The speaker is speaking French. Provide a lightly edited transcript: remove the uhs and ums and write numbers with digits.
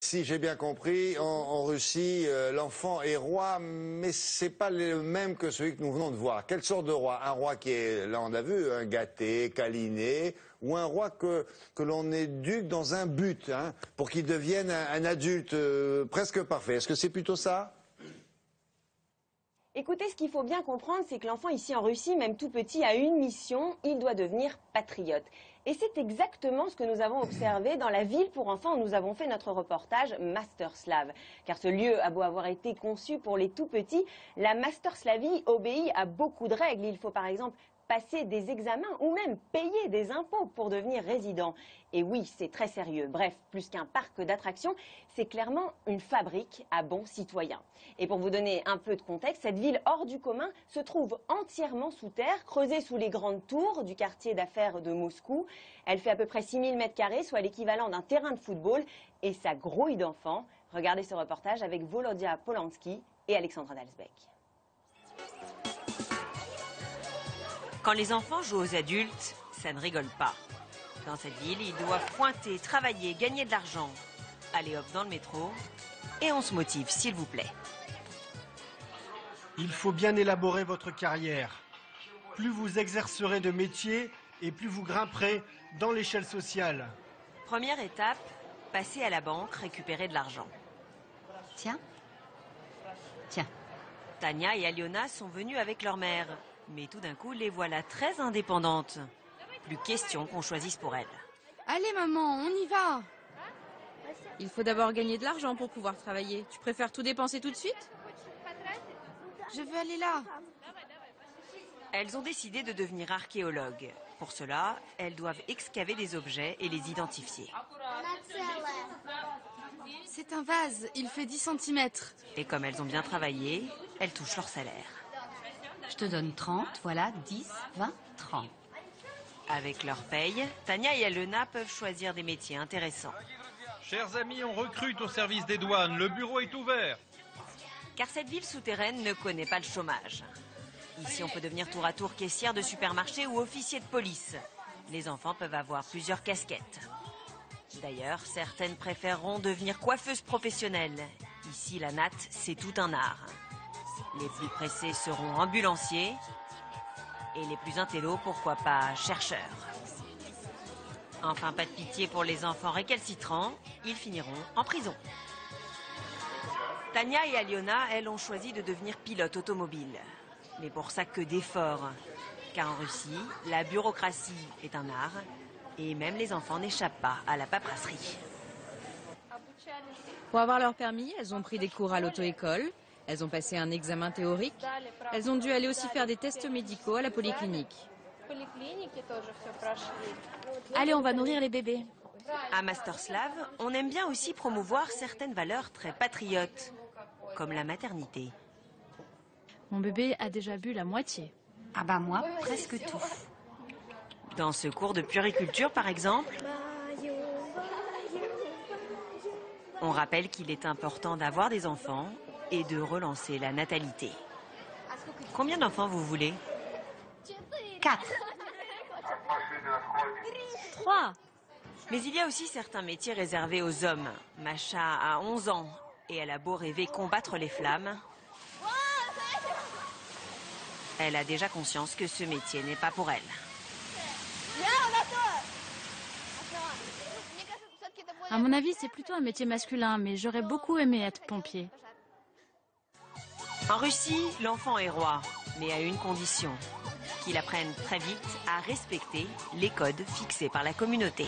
Si j'ai bien compris, en Russie, l'enfant est roi, mais c'est pas le même que celui que nous venons de voir. Quelle sorte de roi? Un roi qui est, là on a vu, un gâté, câliné, ou un roi que l'on éduque dans un but, hein, pour qu'il devienne un adulte presque parfait. Est-ce que c'est plutôt ça? Écoutez, ce qu'il faut bien comprendre, c'est que l'enfant ici en Russie, même tout petit, a une mission, il doit devenir patriote. Et c'est exactement ce que nous avons observé dans la ville pour enfants où nous avons fait notre reportage Masterslav. Car ce lieu a beau avoir été conçu pour les tout petits, la Masterslavie obéit à beaucoup de règles. Il faut par exemple passer des examens ou même payer des impôts pour devenir résident. Et oui, c'est très sérieux. Bref, plus qu'un parc d'attractions, c'est clairement une fabrique à bons citoyens. Et pour vous donner un peu de contexte, cette ville hors du commun se trouve entièrement sous terre, creusée sous les grandes tours du quartier d'affaires de Moscou. Elle fait à peu près 6000 m², soit l'équivalent d'un terrain de football, et ça grouille d'enfants. Regardez ce reportage avec Volodya Polanski et Alexandra Dalsbeck. Quand les enfants jouent aux adultes, ça ne rigole pas. Dans cette ville, ils doivent pointer, travailler, gagner de l'argent. Allez hop dans le métro et on se motive, s'il vous plaît. Il faut bien élaborer votre carrière. Plus vous exercerez de métier et plus vous grimperez dans l'échelle sociale. Première étape, passer à la banque, récupérer de l'argent. Tiens. Tania et Aliona sont venues avec leur mère. Mais tout d'un coup, les voilà très indépendantes. Plus question qu'on choisisse pour elles. Allez maman, on y va. Il faut d'abord gagner de l'argent pour pouvoir travailler. Tu préfères tout dépenser tout de suite? Je veux aller là. Elles ont décidé de devenir archéologues. Pour cela, elles doivent excaver des objets et les identifier. C'est un vase, il fait 10 cm. Et comme elles ont bien travaillé, elles touchent leur salaire. Je te donne 30, voilà, 10, 20, 30. Avec leur paye, Tania et Aliona peuvent choisir des métiers intéressants. Chers amis, on recrute au service des douanes. Le bureau est ouvert. Car cette ville souterraine ne connaît pas le chômage. Ici, on peut devenir tour à tour caissière de supermarché ou officier de police. Les enfants peuvent avoir plusieurs casquettes. D'ailleurs, certaines préféreront devenir coiffeuses professionnelles. Ici, la natte, c'est tout un art. Les plus pressés seront ambulanciers et les plus intellos, pourquoi pas, chercheurs. Enfin, pas de pitié pour les enfants récalcitrants, ils finiront en prison. Tania et Aliona, elles, ont choisi de devenir pilotes automobiles. Mais pour ça, que d'efforts. Car en Russie, la bureaucratie est un art et même les enfants n'échappent pas à la paperasserie. Pour avoir leur permis, elles ont pris des cours à l'auto-école. Elles ont passé un examen théorique. Elles ont dû aller aussi faire des tests médicaux à la polyclinique. Allez, on va nourrir les bébés. À Masterslav, on aime bien aussi promouvoir certaines valeurs très patriotes, comme la maternité. Mon bébé a déjà bu la moitié. Ah bah moi, presque tout. Dans ce cours de puériculture, par exemple, on rappelle qu'il est important d'avoir des enfants et de relancer la natalité. Combien d'enfants vous voulez? 4. 3. Mais il y a aussi certains métiers réservés aux hommes. Masha a 11 ans et elle a beau rêver combattre les flammes. Elle a déjà conscience que ce métier n'est pas pour elle. À mon avis, c'est plutôt un métier masculin, mais j'aurais beaucoup aimé être pompier. En Russie, l'enfant est roi, mais à une condition, qu'il apprenne très vite à respecter les codes fixés par la communauté.